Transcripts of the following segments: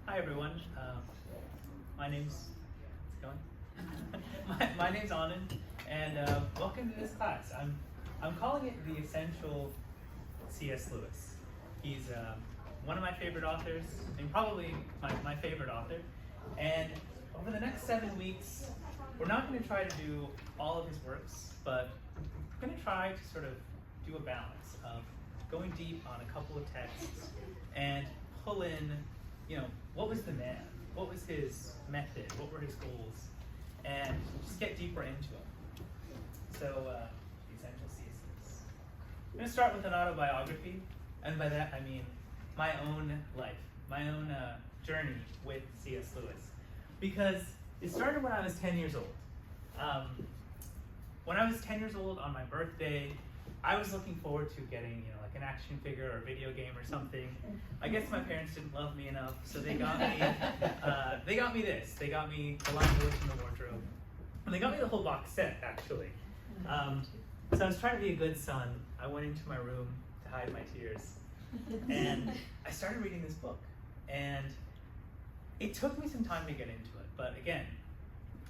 Hi everyone. My name's my name's Anand, and welcome to this class. I'm calling it the Essential C.S. Lewis. He's one of my favorite authors, and probably my favorite author. And over the next 7 weeks, we're not going to try to do all of his works, but we're going to try to sort of do a balance of going deep on a couple of texts and pull in, what was the man? What was his method? What were his goals? And just get deeper into them. So, the Essential C.S. Lewis. I'm going to start with an autobiography, and by that I mean my own life, my own journey with C.S. Lewis. Because it started when I was 10 years old. When I was 10 years old on my birthday, I was looking forward to getting, like an action figure or a video game or something. I guess my parents didn't love me enough, so they got me this. They got me The Lion, the Witch, and the Wardrobe. And they got me the whole box set, actually. So I was trying to be a good son. I went into my room to hide my tears. And I started reading this book. And it took me some time to get into it. But again,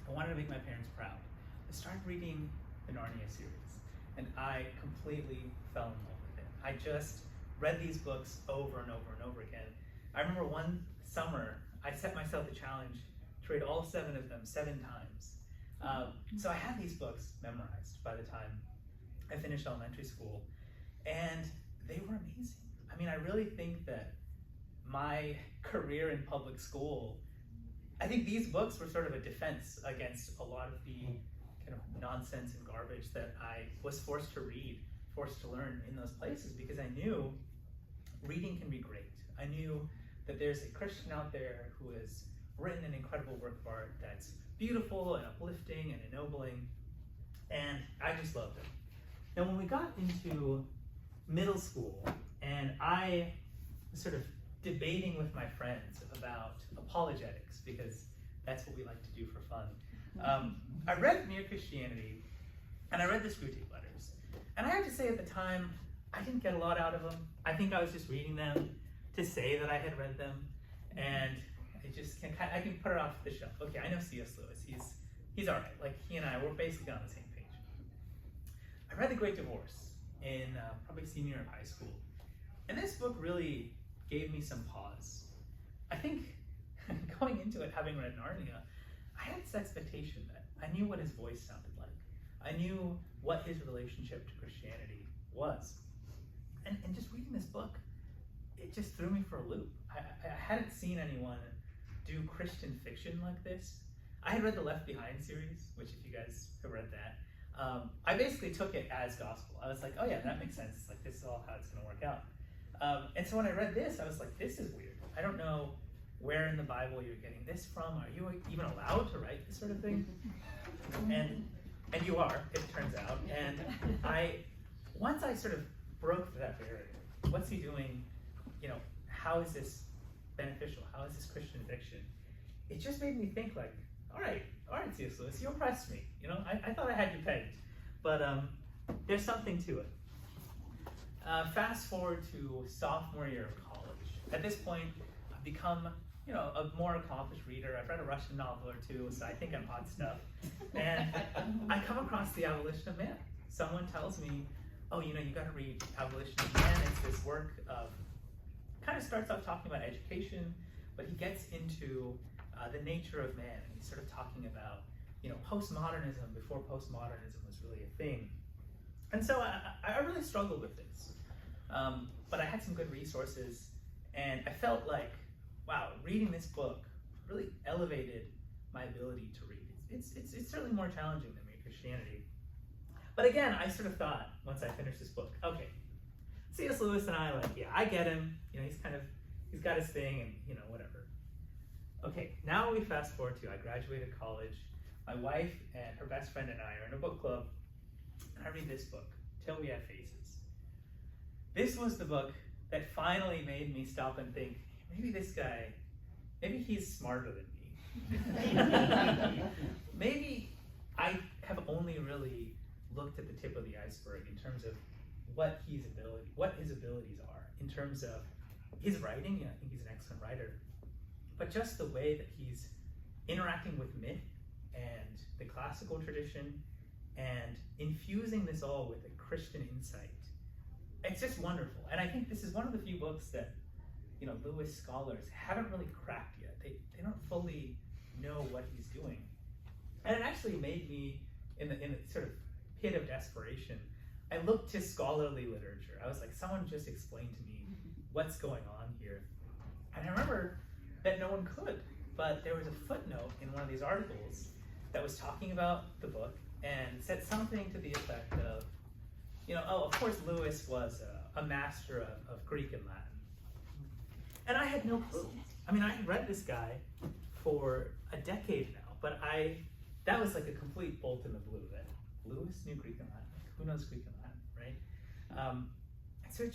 I wanted to make my parents proud. I started reading the Narnia series. And I completely fell in love with it. I just read these books over and over and over again. I remember one summer, I set myself the challenge to read all 7 of them 7 times. So I had these books memorized by the time I finished elementary school, and they were amazing. I mean, I really think that my career in public school, I think these books were sort of a defense against a lot of the kind of nonsense and garbage that I was forced to read, forced to learn in those places, because I knew reading can be great. I knew that there's a Christian out there who has written an incredible work of art that's beautiful and uplifting and ennobling, and I just loved it. Now when we got into middle school, and I was sort of debating with my friends about apologetics, because that's what we like to do for fun, I read Mere Christianity, and I read the Screwtape letters. And I have to say at the time, I didn't get a lot out of them. I think I was just reading them to say that I had read them, and I can put it off the shelf. Okay, I know C.S. Lewis, he's all right. Like, he and I, we're basically on the same page. I read The Great Divorce in probably senior year of high school. And this book really gave me some pause. I think going into it, having read Narnia, I had this expectation that I knew what his voice sounded like. I knew what his relationship to Christianity was. And just reading this book, it just threw me for a loop. I hadn't seen anyone do Christian fiction like this. I had read the Left Behind series, which if you guys have read that, I basically took it as gospel. I was like, oh yeah, that makes sense. It's like, this is all how it's gonna work out. And so when I read this, I was like, this is weird. I don't know where in the Bible you're getting this from. Are you even allowed to write this sort of thing? And you are, it turns out. And once I sort of broke through that barrier, what's he doing? How is this beneficial? How is this Christian fiction? It just made me think like, all right, C.S. Lewis, you impressed me. I thought I had you pegged, but there's something to it. Fast forward to sophomore year of college. At this point, I've become a more accomplished reader. I've read a Russian novel or 2, so I think I'm hot stuff. And I come across The Abolition of Man. Someone tells me, oh, you gotta read Abolition of Man. It's this work of, kind of starts off talking about education, but he gets into the nature of man, and he's sort of talking about, postmodernism before postmodernism was really a thing. And so I really struggled with this. But I had some good resources, and I felt like, wow, reading this book really elevated my ability to read. It's certainly more challenging than Mere Christianity. But again, I sort of thought, once I finished this book, okay, C.S. Lewis and I, I get him. He's got his thing, and whatever. Okay, now we fast forward to, I graduated college. My wife and her best friend and I are in a book club, and I read this book, Till We Have Faces. This was the book that finally made me stop and think, maybe this guy, maybe he's smarter than me. Maybe I have only really looked at the tip of the iceberg in terms of what his abilities are, in terms of his writing. I think he's an excellent writer. but just the way that he's interacting with myth and the classical tradition and infusing this all with a Christian insight. It's just wonderful. And I think this is one of the few books that, Lewis scholars haven't really cracked yet. They don't fully know what he's doing. And it actually made me, in the sort of pit of desperation, I looked to scholarly literature. I was like, someone just explain to me what's going on here. And I remember that no one could, but there was a footnote in one of these articles that was talking about the book and said something to the effect of, of course Lewis was a master of Greek and Latin. And I had no clue. I mean, I had read this guy for a decade now, but that was like a complete bolt in the blue that Lewis knew Greek and Latin. Who knows Greek and Latin, right? And so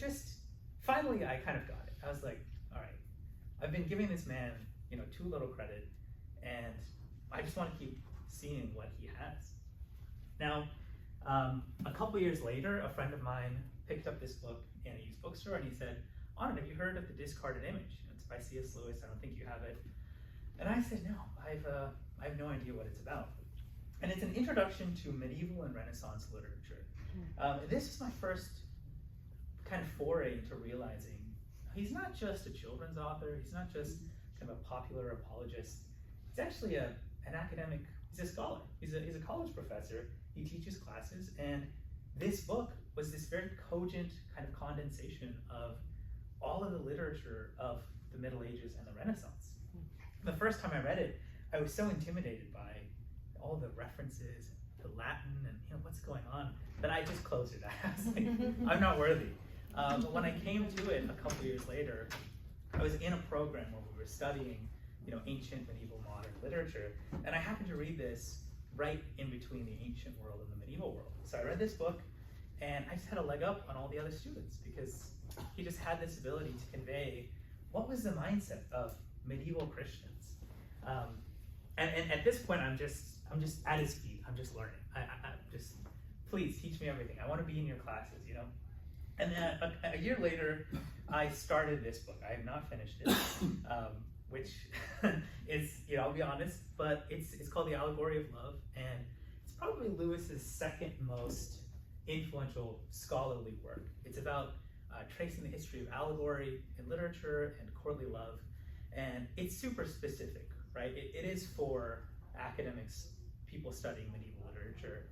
finally I kind of got it. I was like, all right, I've been giving this man, too little credit, and I just want to keep seeing what he has. Now, a couple years later, a friend of mine picked up this book in a used bookstore, and he said, Anand, have you heard of The Discarded Image? It's by C.S. Lewis. I don't think you have it. And I said, no, I have no idea what it's about. And it's an introduction to medieval and Renaissance literature. This is my first kind of foray into realizing he's not just a children's author. He's not just kind of a popular apologist. He's actually an academic. He's a scholar. He's a college professor. He teaches classes, and this book was this very cogent kind of condensation of all of the literature of the Middle Ages and the Renaissance. The first time I read it, I was so intimidated by all the references to Latin and what's going on that I just closed it. I was like, I'm not worthy. But when I came to it a couple years later, I was in a program where we were studying, ancient, medieval, modern literature, and I happened to read this right in between the ancient world and the medieval world. So I read this book, and I just had a leg up on all the other students because he just had this ability to convey what was the mindset of medieval Christians. And at this point, I'm just at his feet. I'm just learning. I just, please teach me everything. I want to be in your classes, And then a year later, I started this book. I have not finished it, which is, I'll be honest, but it's called The Allegory of Love, and it's probably Lewis's second most influential scholarly work. It's about tracing the history of allegory in literature and courtly love, and it's super specific, right? It is for academics, people studying medieval literature.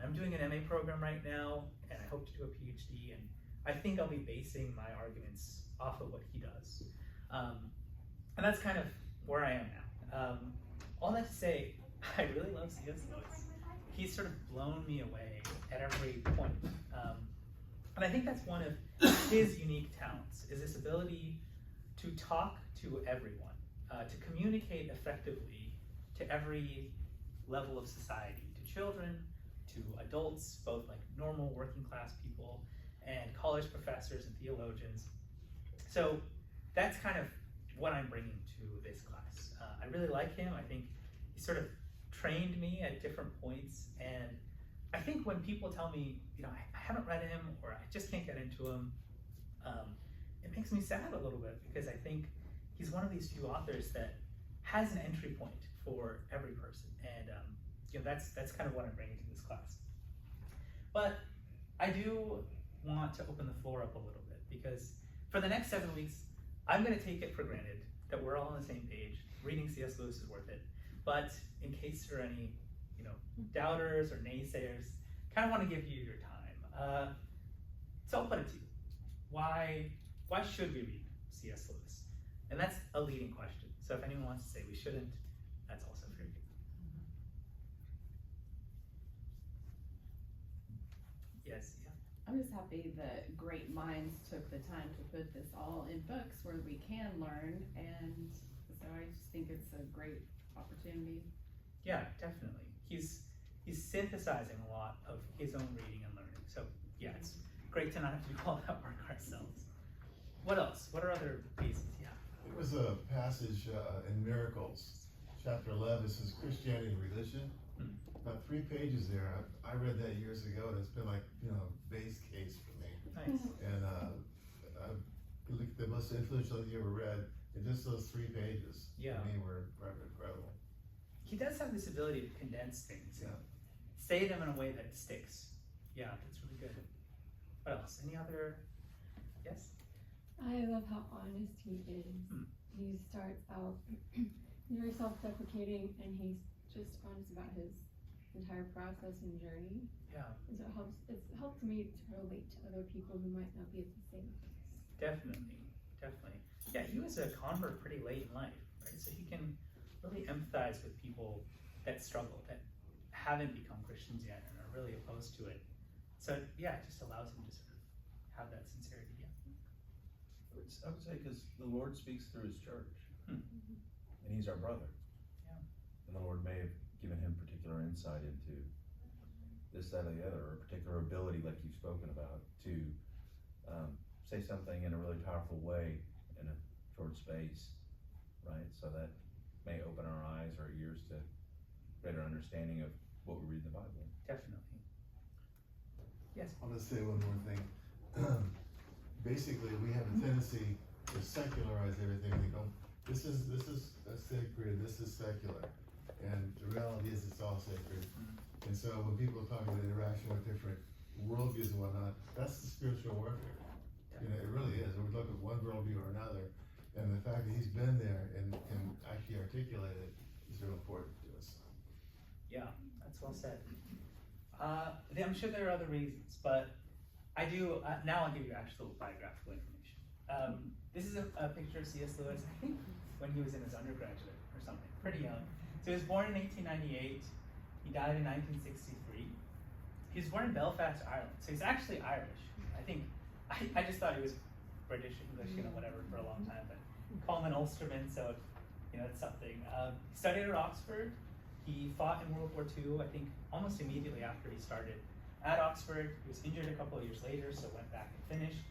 I'm doing an MA program right now, and I hope to do a PhD, and I think I'll be basing my arguments off of what he does. And that's kind of where I am now. All that to say, I really love C.S. Lewis. He's sort of blown me away at every point. And I think that's one of his unique talents, is this ability to talk to everyone, to communicate effectively to every level of society, to children, to adults, both like normal working class people and college professors and theologians. So that's kind of what I'm bringing to this class. I really like him. I think he sort of trained me at different points, and I think when people tell me, I haven't read him or I just can't get into him, it makes me sad a little bit, because I think he's one of these few authors that has an entry point for every person, and that's kind of what I'm bringing to this class. But I do want to open the floor up a little bit, because for the next 7 weeks, I'm going to take it for granted that we're all on the same page. Reading C.S. Lewis is worth it. But in case there are any, doubters or naysayers, kind of want to give you your time. So I'll put it to you. Why should we read C.S. Lewis? And that's a leading question. So if anyone wants to say we shouldn't, that's also fair. Yes, yeah. I'm just happy that great minds took the time to put this all in books where we can learn, and so I just think it's a great opportunity. Yeah, definitely. He's synthesizing a lot of his own reading and learning. So yeah, it's great to not have to do all that work ourselves. What else? What are other pieces? Yeah. There was a passage in Miracles, chapter 11. It says Christianity and religion. About 3 pages there. I read that years ago, and it's been like, base case for me. Nice. And the most influential thing you ever read And just those 3 pages, Yeah. to me, were incredible. He does have this ability to condense things. Yeah. Say them in a way that sticks. Yeah, that's really good. What else? Any other? Yes? I love how honest he is. He starts out very self-deprecating, and he's just honest about his entire process and journey. Yeah. And so it's helped me to relate to other people who might not be at the same place. Definitely. Yeah, he was a convert pretty late in life, right? So he can really empathize with people that struggle, that haven't become Christians yet and are really opposed to it. So yeah, it just allows him to sort of have that sincerity. Yeah. I would say because the Lord speaks through his church, and he's our brother. Yeah. And the Lord may have given him particular insight into this, that, or the other, or a particular ability, like you've spoken about, to say something in a really powerful way in a short space, right? So that may open our eyes or ears to better understanding of what we read in the Bible. Definitely. Yes. I'm gonna say one more thing. Basically, we have a tendency to secularize everything. We go, this is sacred, this is secular. And the reality is it's all sacred. And so when people talk about interaction with different worldviews and whatnot, that's the spiritual warfare. You know, it really is. We look at one worldview or another, and the fact that he's been there and actually articulated it is real important to us. Yeah, that's well said. I'm sure there are other reasons, but I do, now I'll give you actual biographical information. This is a picture of C.S. Lewis, I think when he was in his undergraduate or something, pretty young. So he was born in 1898, he died in 1963. He was born in Belfast, Ireland, so he's actually Irish. I just thought he was British, English, whatever for a long time, but call him an Ulsterman, so, it's something. He studied at Oxford. He fought in World War II, I think almost immediately after he started at Oxford. He was injured a couple of years later, so went back and finished.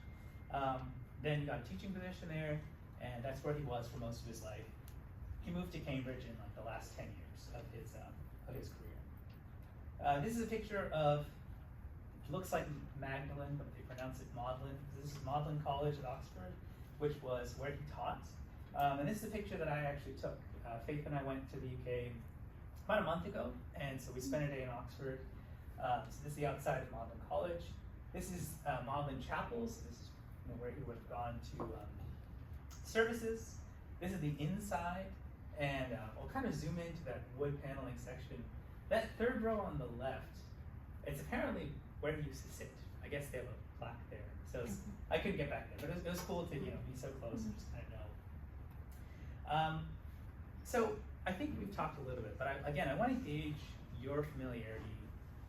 Then he got a teaching position there, and that's where he was for most of his life. He moved to Cambridge in like the last 10 years of his career. This is a picture of, looks like Magdalen, but they pronounce it Magdalen. This is Magdalen College at Oxford, which was where he taught. And this is a picture that I actually took. Faith and I went to the UK about a month ago, and so we spent a day in Oxford. So this is the outside of Magdalen College. This is Magdalen Chapels. This is where he would have gone to services. This is the inside, and we'll kind of zoom into that wood paneling section. That third row on the left, it's apparently where he used to sit. I guess they have a plaque there. So I couldn't get back there, but it was cool to be so close and just kind of know. So I think we've talked a little bit, but I want to gauge your familiarity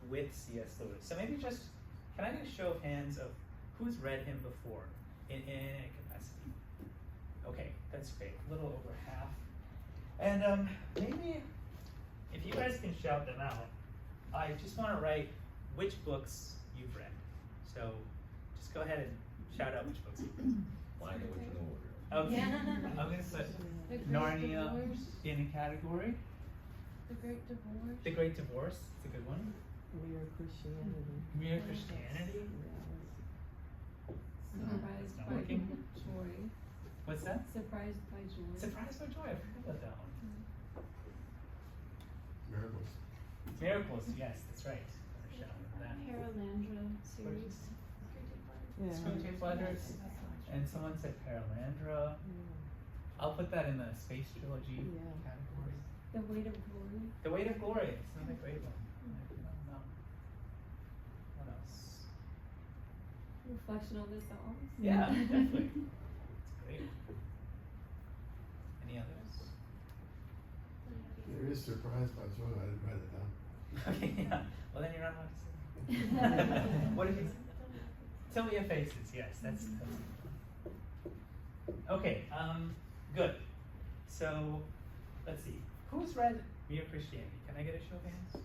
with C.S. Lewis. So maybe can I get a show of hands of who's read him before in any capacity? Okay, that's great. A little over half. And maybe if you guys can shout them out, I just want to write which books you've read. So just go ahead and shout out which books you've read. Lion, the Witch, and the Wardrobe. Okay. Yeah. I'm going to put The Great Narnia Divorce. in a category. The Great Divorce. The Great Divorce, it's a good one. Mere Christianity. Mere Christianity. Surprised not by working. Joy. What's that? Surprised by Joy. Surprised by Joy, I forgot about that one. Miracles. Miracles, yes, that's right. Better shout out that. Paralandra series. Yeah. Screwtape letters, and someone said Paralandra. I'll put that in the space trilogy Yeah. category. The Weight of Glory. The Weight of Glory, it's another great one. No. What else? Reflection on the Psalms. Yeah, definitely. It's great. Any others? There is Surprised by Joy. I didn't write it down. Okay, yeah. Well, then you're not allowed to say. What if it's Tilia Faces? Yes, that's okay. Good. So, let's see. Who's read Mere Christianity? Can I get a show of hands?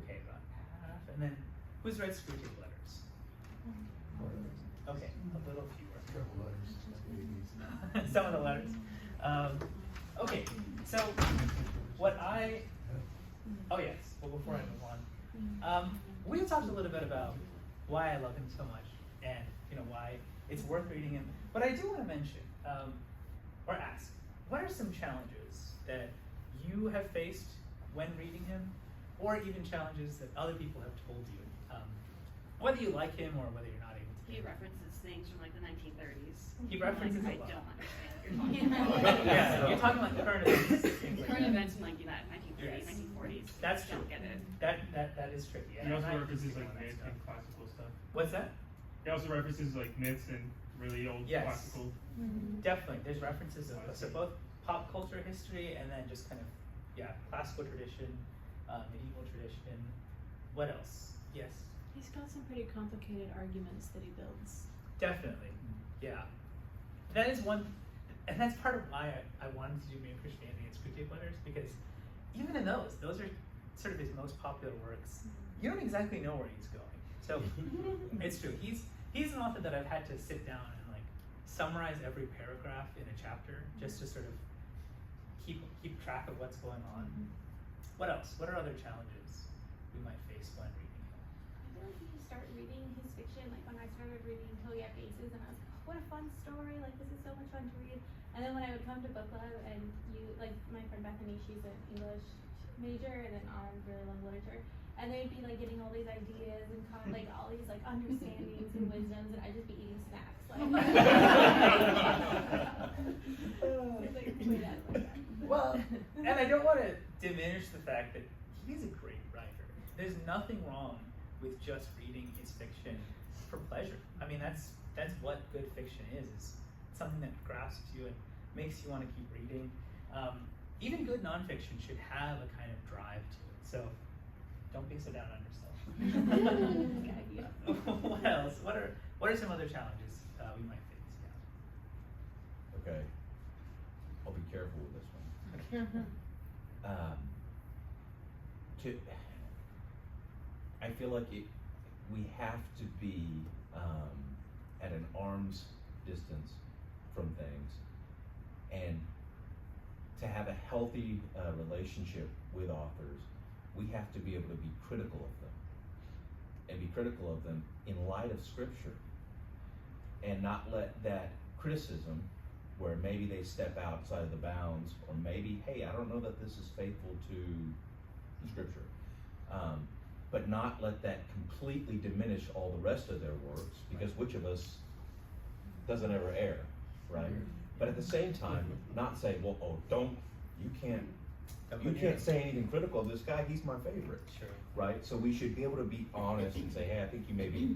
Okay, about half. And then, who's read Screwtape letters? Okay, a little fewer. Couple letters. Some of the letters. Okay, so oh yes, well before I move on, we talked a little bit about why I love him so much and why it's worth reading him. But I do want to mention, or ask, what are some challenges that you have faced when reading him, or even challenges that other people have told you, whether you like him or whether you're not able to? He references things from like the 1930s. He references like, a lot. I don't understand what you're talking about. Yeah, you're talking like current events. things like Current that. events from like that 1930s, Yes. 1940s. That's Don't true. get it. That is tricky. He also I references can like see myths that and stuff. classical stuff. What's that? He also references like myths and really old Yes. classical. Definitely, there's references of so both pop culture history and then just kind of classical tradition, medieval tradition. What else? Yes, He's got some pretty complicated arguments that he builds. definitely. Yeah, that is one, and that's part of why I wanted to do Mere Christianity and Screwtape letters, because even in those are sort of his most popular works. You don't exactly know where he's going. So it's true. He's an author that I've had to sit down and like summarize every paragraph in a chapter just to sort of keep track of what's going on. What else? What are other challenges we might face when reading him? I feel like you start reading his fiction, like when I started reading Till You Have Aces, and I was like, what a fun story, like this is so much fun to read. And then when I would come to book club and you, like my friend Bethany, she's an English major and then I really love literature. And they'd be like getting all these ideas and like all these like understandings and wisdoms, and I'd just be eating snacks. Like, it's like way out of my time. Well, and I don't want to diminish the fact that he's a great writer. There's nothing wrong with just reading his fiction for pleasure. I mean, that's what good fiction is something that grasps you and makes you want to keep reading. Even good nonfiction should have a kind of drive to it. So don't be so down on yourself. Good idea. What else? What are some other challenges we might face? Okay, I'll be careful with this one. I feel like we have to be at an arm's distance from things, and to have a healthy relationship with authors, we have to be able to be critical of them, and be critical of them in light of Scripture, and not let that criticism, where maybe they step outside of the bounds, or maybe, hey, I don't know that this is faithful to Scripture, but not let that completely diminish all the rest of their works, because which of us doesn't ever err, right? But at the same time, not say, well, you can't say anything critical of this guy, he's my favorite. Sure. Right? So we should be able to be honest and say, hey, I think you may be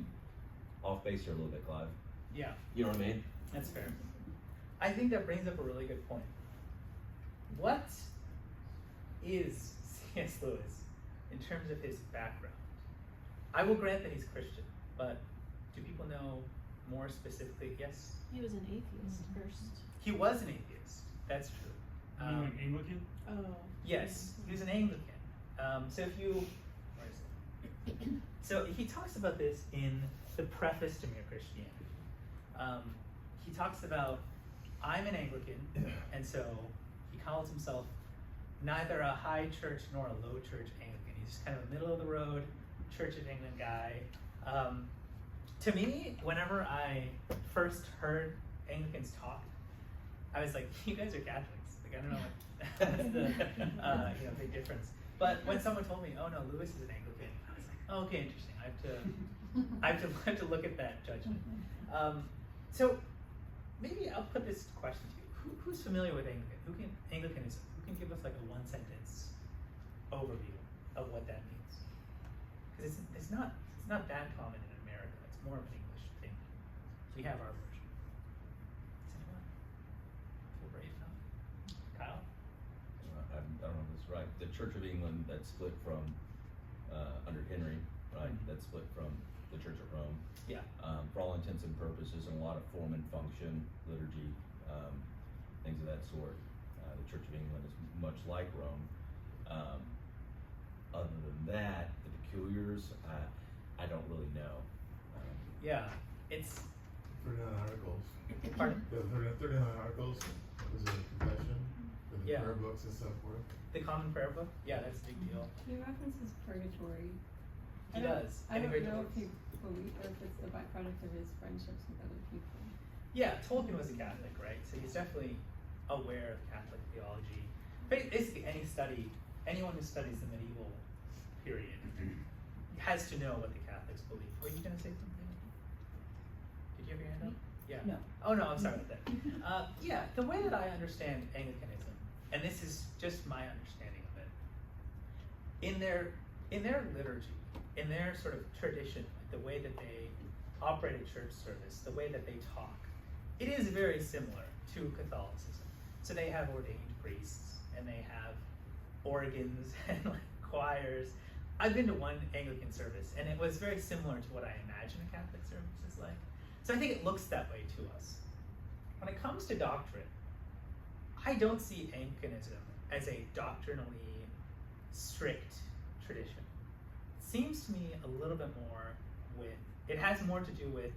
off base here a little bit, Clive. Yeah, You know what I mean? that's fair. I think that brings up a really good point. What is C.S. Lewis in terms of his background? I will grant that he's Christian, but do people know more specifically? Yes? He was an atheist first. He was an atheist. That's true. You mean Anglican? Oh. Yes, he was an Anglican. So if you, where is it? So he talks about this in the preface to Mere Christianity. He talks about, I'm an Anglican, and so he calls himself neither a high church nor a low church Anglican. He's just kind of a middle of the road Church of England guy. To me, whenever I first heard Anglicans talk, I was like, you guys are Catholics. Like, I don't know what that's the big difference. But when someone told me, oh no, Lewis is an Anglican, I was like, oh, okay, interesting. I have to look at that judgment. So maybe I'll put this question to you. Who's familiar with Anglicanism? Who can give us like a one sentence overview of what that means? Because it's not that common in America. It's more of an English thing. We have our version. Does anyone feel brave enough? Kyle? I don't know if this is right. The Church of England that split from, under Henry, right? That split from the Church of Rome. Yeah. For all intents and purposes, and a lot of form and function, liturgy, things of that sort. The Church of England is much like Rome. Other than that, the peculiars, I don't really know. Yeah. It's 39 articles. pardon? The 39 articles was a confession with the Yeah. prayer books and so forth. The Common Prayer Book? Yeah, that's a big deal. He references purgatory. He does. I don't great know divorce. if he believes or if it's the byproduct of his friendships with other people. Yeah, Tolkien was a Catholic, right? So he's definitely aware of Catholic theology, basically anyone who studies the medieval period has to know what the Catholics believe. Were you going to say something? Did you have your hand up? Yeah. No. Oh no, I'm sorry about that. Yeah, the way that I understand Anglicanism, and this is just my understanding of it, in their liturgy, in their sort of tradition, the way that they operate a church service, the way that they talk, it is very similar to Catholicism. So they have ordained priests, and they have organs and like choirs. I've been to one Anglican service, and it was very similar to what I imagine a Catholic service is like. So I think it looks that way to us. When it comes to doctrine, I don't see Anglicanism as a doctrinally strict tradition. It seems to me a little bit more it has more to do with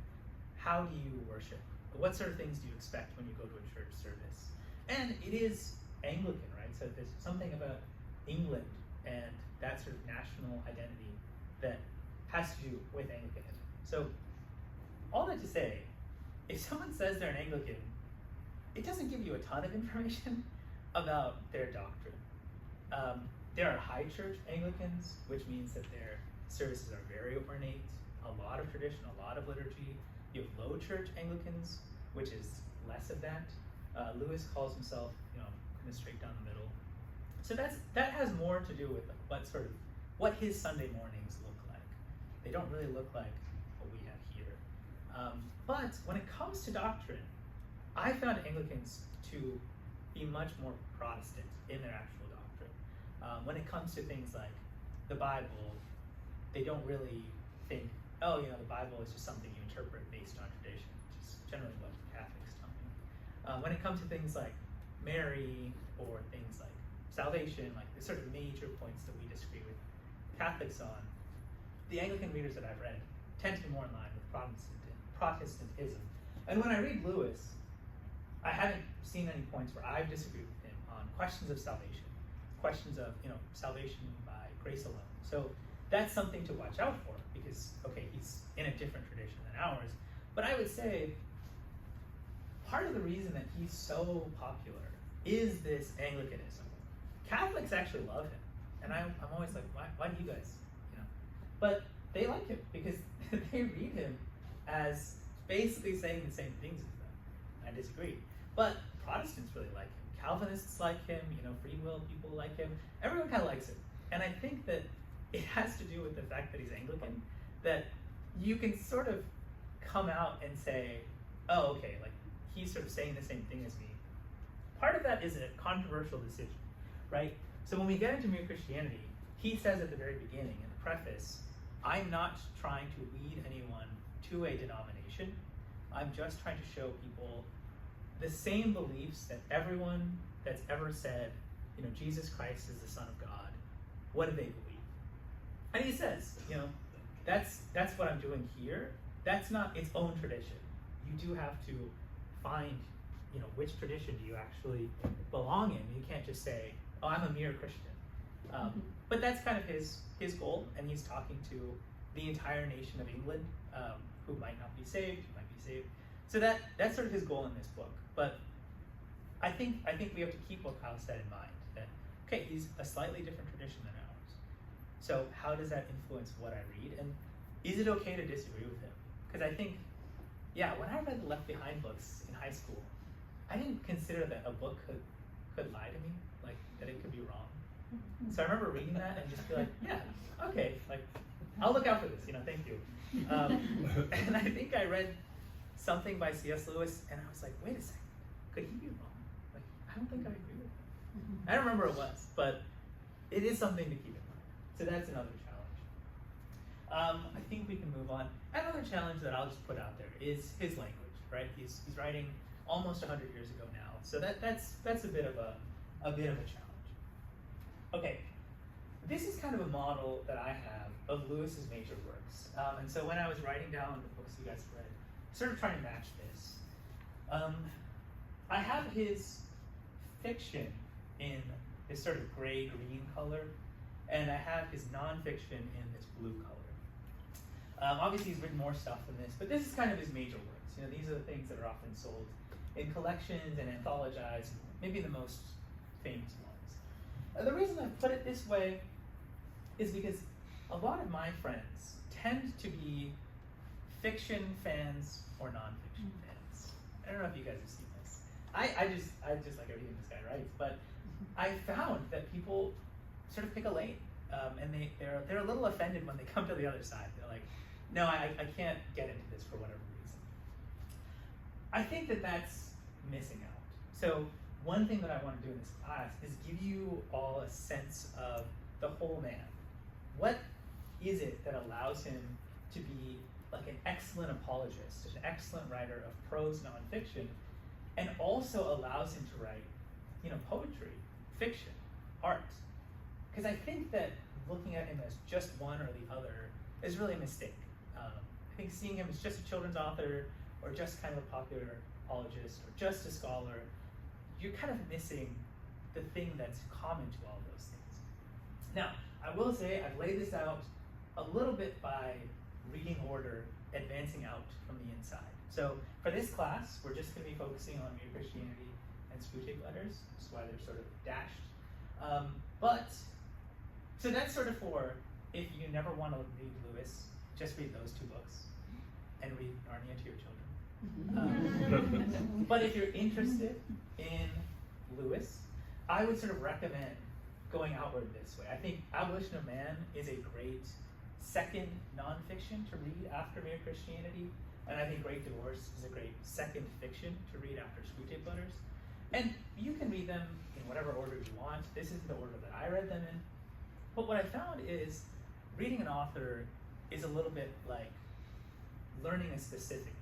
how do you worship? What sort of things do you expect when you go to a church service? And it is Anglican, right? So there's something about England and that sort of national identity that has to do with Anglicanism. So all that to say, if someone says they're an Anglican, it doesn't give you a ton of information about their doctrine. There are high church Anglicans, which means that their services are very ornate, a lot of tradition, a lot of liturgy. You have low church Anglicans, which is less of that. Lewis calls himself, kind of straight down the middle. So that has more to do with what his Sunday mornings look like. They don't really look like what we have here. But when it comes to doctrine, I found Anglicans to be much more Protestant in their actual doctrine. When it comes to things like the Bible, they don't really think, the Bible is just something you interpret based on tradition, which is generally what Catholics tell me. When it comes to things like Mary or things like salvation, like the sort of major points that we disagree with Catholics on, the Anglican readers that I've read tend to be more in line with Protestantism. And when I read Lewis, I haven't seen any points where I've disagreed with him on questions of salvation, questions of salvation by grace alone. So that's something to watch out for because, he's in a different tradition than ours. But I would say part of the reason that he's so popular is this Anglicanism. Catholics actually love him. And I'm always like, why do you guys, But they like him because they read him as basically saying the same things as them. I disagree. But Protestants really like him. Calvinists like him, free will people like him. Everyone kind of likes him. And I think that it has to do with the fact that he's Anglican, that you can sort of come out and say, he's sort of saying the same thing as me. Part of that is a controversial decision, right? So when we get into Mere Christianity, he says at the very beginning in the preface, I'm not trying to lead anyone to a denomination. I'm just trying to show people the same beliefs that everyone that's ever said, Jesus Christ is the Son of God. What do they believe? And he says, that's what I'm doing here. That's not its own tradition. You do have to find, which tradition do you actually belong in. You can't just say, I'm a mere Christian. But that's kind of his goal, and he's talking to the entire nation of England, who might not be saved, who might be saved. So that's sort of his goal in this book. But I think we have to keep what Kyle said in mind, that, he's a slightly different tradition than ours. So how does that influence what I read? And is it okay to disagree with him? Because I think, when I read the Left Behind books in high school, I didn't consider that a book could lie to me, like that it could be wrong. So I remember reading that and just be like, I'll look out for this, thank you. And I think I read something by C.S. Lewis, and I was like, wait a second, could he be wrong? Like, I don't think I agree with him. I don't remember what it was, but it is something to keep in mind. So that's another challenge. I think we can move on. Another challenge that I'll just put out there is his language, right? He's writing almost 100 years ago now, so that's a bit of a challenge. Okay, this is kind of a model that I have of Lewis's major works, and so when I was writing down the books you guys read, sort of trying to match this. I have his fiction in this sort of gray-green color, and I have his nonfiction in this blue color. Obviously he's written more stuff than this, but this is kind of his major works. These are the things that are often sold in collections and anthologized. Maybe the most famous ones. The reason I put it this way is because a lot of my friends tend to be fiction fans or nonfiction fans. I don't know if you guys have seen this. I just like everything this guy writes, but I found that people sort of pick a lane, and they're a little offended when they come to the other side. They're like, no, I can't get into this for whatever reason. I think that that's missing out. So one thing that I want to do in this class is give you all a sense of the whole man. What is it that allows him to be like an excellent apologist, an excellent writer of prose nonfiction, and also allows him to write, poetry, fiction, art? Because I think that looking at him as just one or the other is really a mistake. I think seeing him as just a children's author, or just kind of a popular apologist, or just a scholar, you're kind of missing the thing that's common to all those things. Now, I will say I've laid this out a little bit by reading order, advancing out from the inside. So for this class, we're just going to be focusing on Mere Christianity and Screwtape letters. That's why they're sort of dashed. So that's sort of for if you never want to read Lewis, just read those two books and read Narnia to your children. But if you're interested in Lewis, I would sort of recommend going outward this way. I think Abolition of Man is a great second nonfiction to read after Mere Christianity, and I think Great Divorce is a great second fiction to read after Screwtape letters. And you can read them in whatever order you want. This is the order that I read them in. But what I found is reading an author is a little bit like learning a specific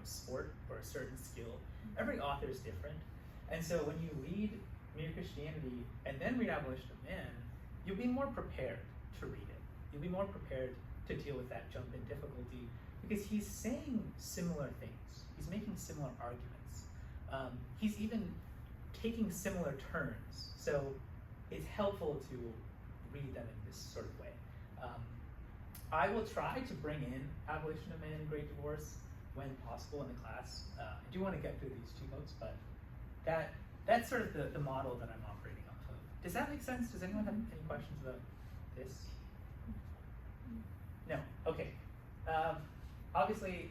sport or a certain skill. Every author is different. And so when you read Mere Christianity and then read Abolition of Man, you'll be more prepared to read it. You'll be more prepared to deal with that jump in difficulty because he's saying similar things. He's making similar arguments. He's even taking similar turns. So it's helpful to read them in this sort of way. I will try to bring in Abolition of Man and Great Divorce when possible in the class. I do want to get through these two books, but that's sort of the model that I'm operating off of. Does that make sense? Does anyone have any questions about this? No? Okay. Obviously,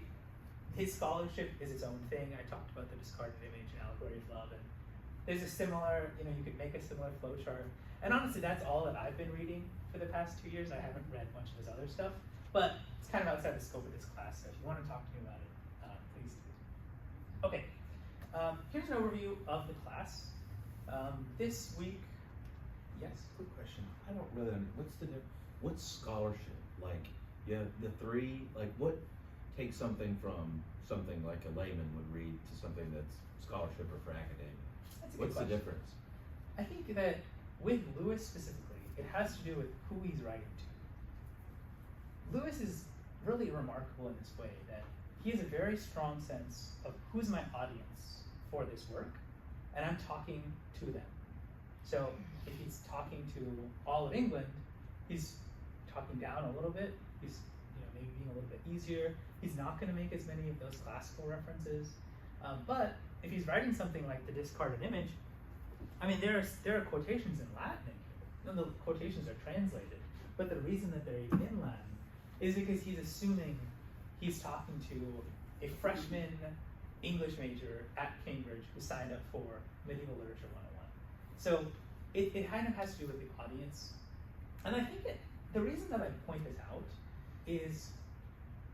his scholarship is its own thing. I talked about the discarded image and allegory of love, and there's a similar, you could make a similar flowchart. And honestly, that's all that I've been reading for the past 2 years. I haven't read much of his other stuff, but it's kind of outside the scope of this class, so if you want to talk to me about it, please do. Okay, here's an overview of the class. This week, yes? Quick question. I don't really what's scholarship? Like, you have the three, like what takes something from something like a layman would read to something that's scholarship or for academia? That's a good What's the question. difference? I think that with Lewis specifically, it has to do with who he's writing to. Lewis is really remarkable in this way that he has a very strong sense of who's my audience for this work, and I'm talking to them. So if he's talking to all of England, he's talking down a little bit. He's maybe being a little bit easier. He's not going to make as many of those classical references. But if he's writing something like the discarded image, I mean, there are quotations in Latin in here. And the quotations are translated, but the reason that they're even in Latin is because he's assuming he's talking to a freshman English major at Cambridge who signed up for Medieval Literature 101. So it kind of has to do with the audience. And I think the reason that I point this out is,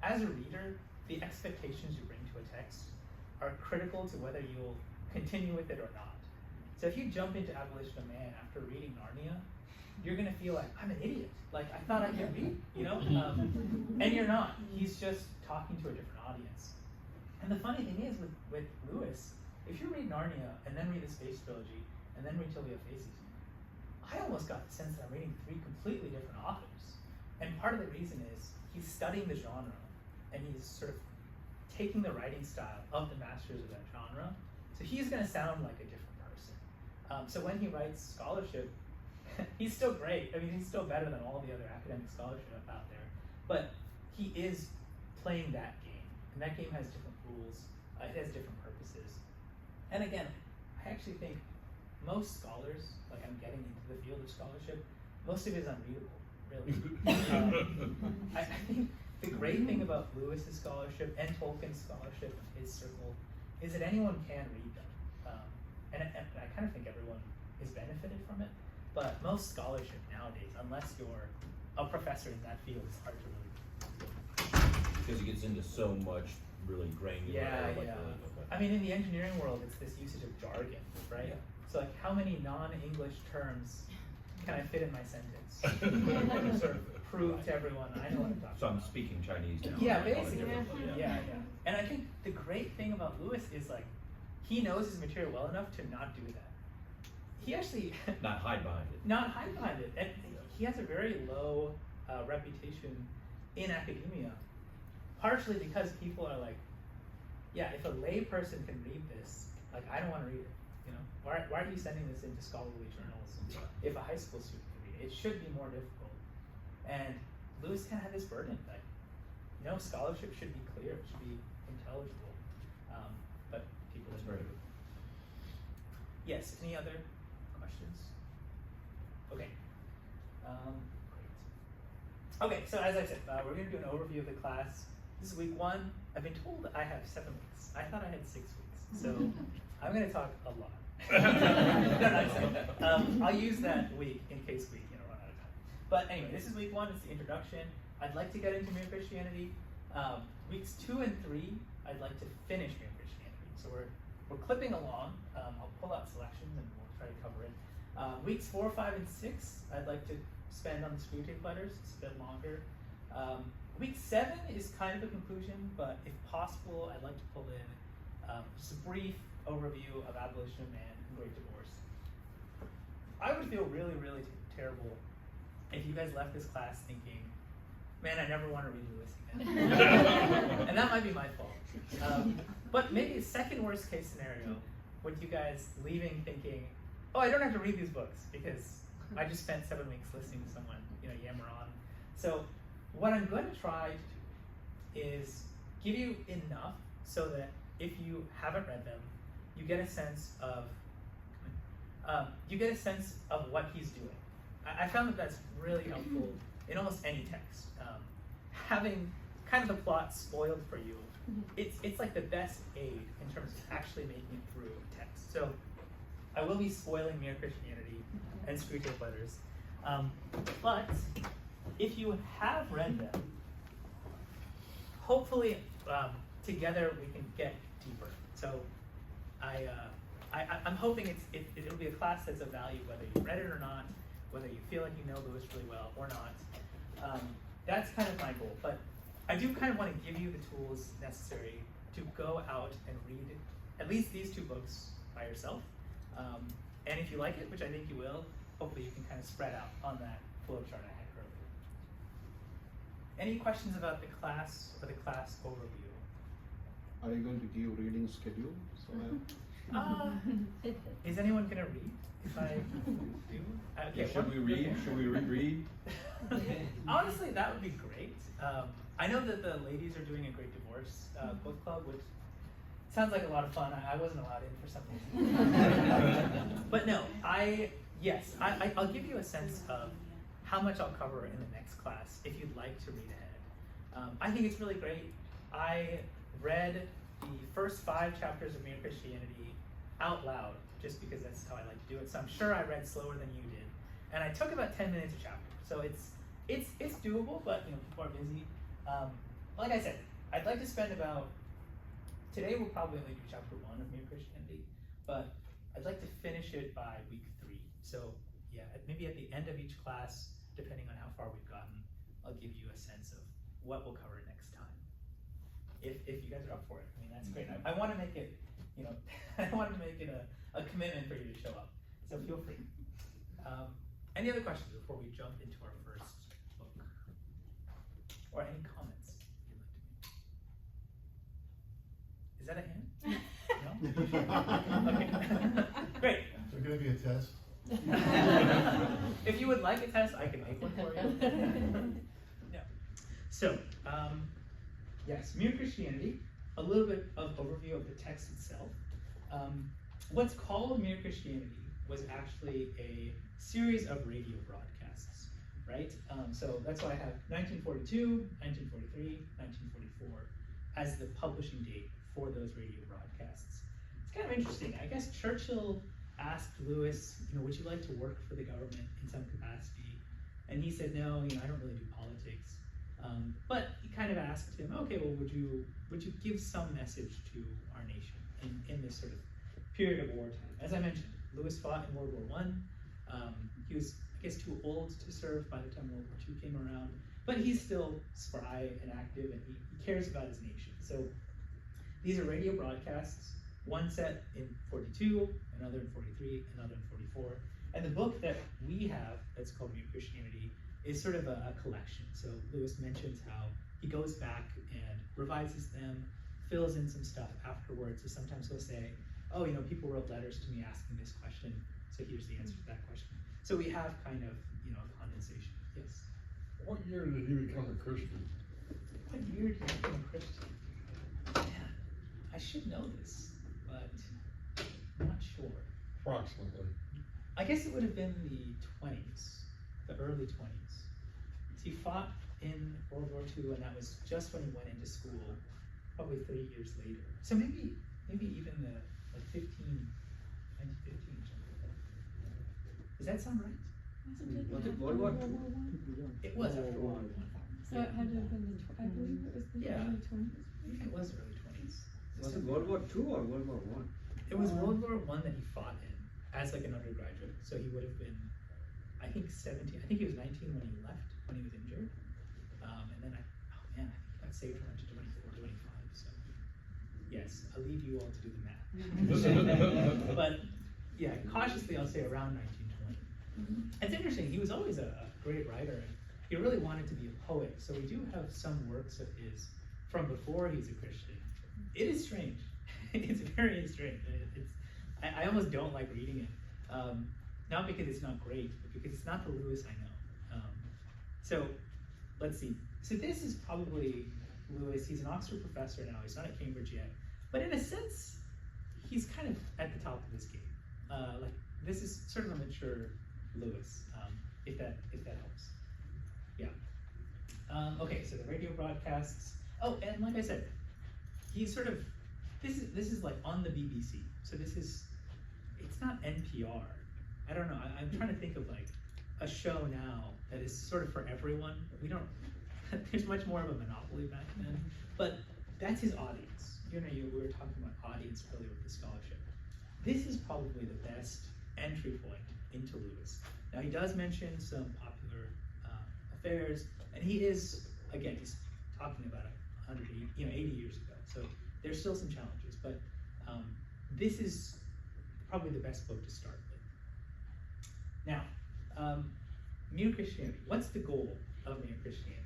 as a reader, the expectations you bring to a text are critical to whether you'll continue with it or not. So if you jump into Abolition of Man after reading Narnia, you're gonna feel like, I'm an idiot. Like, I thought I could read, and you're not. He's just talking to a different audience. And the funny thing is with Lewis, if you read Narnia and then read the Space Trilogy and then read Till We Have Faces, I almost got the sense that I'm reading three completely different authors. And part of the reason is he's studying the genre and he's sort of taking the writing style of the masters of that genre. So he's gonna sound like a different person. So when he writes scholarship, he's still great. I mean, he's still better than all the other academic scholarship out there. But he is playing that game, and that game has different rules. It has different purposes. And again, I actually think most scholars, like I'm getting into the field of scholarship, most of it is unreadable, really. I think the great thing about Lewis's scholarship and Tolkien's scholarship in his circle is that anyone can read them. And I kind of think everyone is benefited from it, but most scholarship nowadays, unless you're a professor in that field, is hard to really do. Because it gets into so much really granular. Yeah, like, yeah. okay. I mean, in the engineering world, it's this usage of jargon, right? Yeah. So like, how many non-English terms can I fit in my sentence? Sort of prove to everyone I know what I'm talking So I'm about. speaking Chinese now. Yeah, on a basically. different- Yeah, yeah. And I think the great thing about Lewis is like, he knows his material well enough to not do that. He actually Not hide behind it. not hide behind it, and he has a very low reputation in academia, partially because people are like, yeah, if a lay person can read this, like I don't want to read it. You know, why are you sending this into scholarly journals if a high school student can read it? It should be more difficult. And Lewis kind of had this burden, like, no, scholarship should be clear, it should be intelligible. But people That's didn't very do it. Yes, any other questions? Okay. Great. Okay, so as I said, we're going to do an overview of the class. This is week 1. I've been told I have 7 weeks. I thought I had 6 weeks. So I'm going to talk a lot. No, I'm saying, I'll use that week in case we run out of time. But anyway, this is week 1. It's the introduction. I'd like to get into Mere Christianity. Weeks 2 and 3, I'd like to finish Mere Christianity. So we're clipping along. I'll pull out selections and we'll try to cover it. Weeks 4, 5, and 6, I'd like to spend on the Screwtape letters. It's a bit longer. Week 7 is kind of a conclusion, but if possible, I'd like to pull in just a brief overview of Abolition of Man and Great Divorce. I would feel really, really terrible if you guys left this class thinking, man, I never want to read Lewis again. And that might be my fault. But maybe a second worst case scenario, with you guys leaving thinking, oh, I don't have to read these books because I just spent 7 weeks listening to someone, yammer on. So what I'm going to try to do is give you enough so that if you haven't read them, you get a sense of what he's doing. I found that that's really helpful in almost any text. Having kind of the plot spoiled for you, it's like the best aid in terms of actually making it through text. So I will be spoiling Mere Christianity and Screwtape letters. But if you have read them, hopefully together we can get deeper. So I'm hoping it'll be a class that's of value whether you read it or not, whether you feel like you know Lewis really well or not. That's kind of my goal. But I do kind of want to give you the tools necessary to go out and read at least these 2 books by yourself. And if you like it, which I think you will, hopefully you can kind of spread out on that flowchart I had earlier. Any questions about the class or the class overview? Are you going to give reading schedule? So Is anyone going to read if I do? Okay, Should we read? Should we reread? Honestly, that would be great. I know that the ladies are doing a Great Divorce book club, which sounds like a lot of fun. I wasn't allowed in for some reason. But no, I'll give you a sense of how much I'll cover in the next class if you'd like to read ahead. I think it's really great. I read the first 5 chapters of Mere Christianity out loud, just because that's how I like to do it. So I'm sure I read slower than you did. And I took about 10 minutes a chapter. So it's doable, but people are busy. Like I said, I'd like to spend today we'll probably only do chapter 1 of Mere Christianity, but I'd like to finish it by week 3. So yeah, maybe at the end of each class, depending on how far we've gotten, I'll give you a sense of what we'll cover next time. If you guys are up for it, I mean, that's great. I want to make it, I wanted to make it a commitment for you to show up. So feel free. Any other questions before we jump into our first book? Or any comments you'd like to make? Is that a hand? No? Okay. Great. Is there going to be a test? If you would like a test, I can make one for you. No. So, yes, Mere Christianity, a little bit of overview of the text itself. What's called Mere Christianity, was actually a series of radio broadcasts, right? So that's why I have 1942, 1943, 1944 as the publishing date for those radio broadcasts. It's kind of interesting. I guess Churchill asked Lewis, would you like to work for the government in some capacity? And he said, no, I don't really do politics. But he kind of asked him, okay, well, would you give some message to our nation in this sort of period of wartime? As I mentioned, Lewis fought in World War I. He was, I guess, too old to serve by the time World War II came around, but he's still spry and active, and he cares about his nation. So these are radio broadcasts, one set in 42, another in 43, another in 44. And the book that we have, that's called Mere Christianity, is sort of a collection. So Lewis mentions how he goes back and revises them, fills in some stuff afterwards. So sometimes he'll say, oh, people wrote letters to me asking this question, so here's the answer to that question. So we have kind of, a condensation. Yes? What year did he become a Christian? What year did he become a Christian? Man, I should know this, but I'm not sure. Approximately. I guess it would have been the 20s, the early 20s. So he fought in World War II, and that was just when he went into school, probably 3 years later. So maybe even the 1915 or something like that. Does that sound right? Was it World War II? It was after World War I. So it had to have been I believe it was the early 20s. I think it was early 20s. Was it World War II or World War I? It was World War I that he fought in as like an undergraduate. So he would have been, I think 17. I think he was 19 when he left, when he was injured. And then I think he got saved from to 24, 25. So yes, I'll leave you all to do the math. But yeah, cautiously I'll say around 1920. It's interesting. He was always a great writer. And he really wanted to be a poet. So we do have some works of his from before he's a Christian. It is strange. It's very strange. I almost don't like reading it. Not because it's not great, but because it's not the Lewis I know. So let's see. So this is probably Lewis. He's an Oxford professor now. He's not at Cambridge yet. But in a sense, he's kind of at the top of his game. Like this is sort of a mature Lewis, if that helps. Yeah. Okay, so the radio broadcasts. Oh, and like I said, he's sort of this is like on the BBC. So it's not NPR. I don't know. I'm trying to think of like a show now that is sort of for everyone. We don't. There's much more of a monopoly back then, but that's his audience. We were talking about audience earlier with the scholarship. This is probably the best entry point into Lewis. Now he does mention some popular affairs, and he is, again, he's talking about 80 years ago. So there's still some challenges, but this is probably the best book to start with. Now, Mere Christianity. What's the goal of Mere Christianity?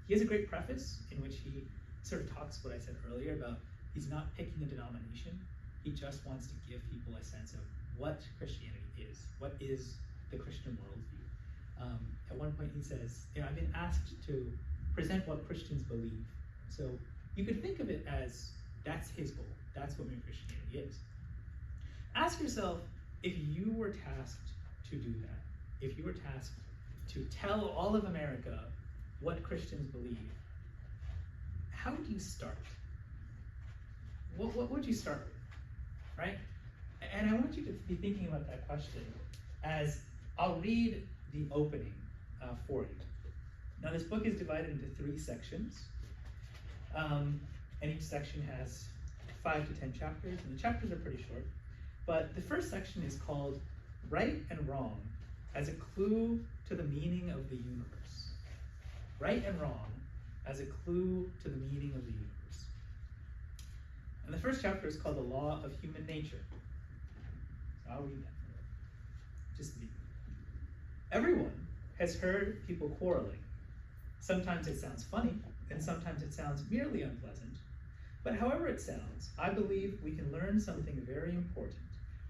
He has a great preface in which he sort of talks what I said earlier about he's not picking a denomination. He just wants to give people a sense of what Christianity is. What is the Christian worldview? At one point he says, I've been asked to present what Christians believe. So you could think of it as that's his goal. That's what Mere Christianity is. Ask yourself, if you were tasked to do that, if you were tasked to tell all of America what Christians believe, how would you start? What would you start with, right? And I want you to be thinking about that question as I'll read the opening for you. Now this book is divided into 3 sections, and each section has 5 to 10 chapters, and the chapters are pretty short. But the first section is called Right and Wrong as a Clue to the Meaning of the Universe. Right and Wrong as a Clue to the Meaning of the Universe. And the first chapter is called The Law of Human Nature. So I'll read that. Just me. Everyone has heard people quarreling. Sometimes it sounds funny, and sometimes it sounds merely unpleasant. But however it sounds, I believe we can learn something very important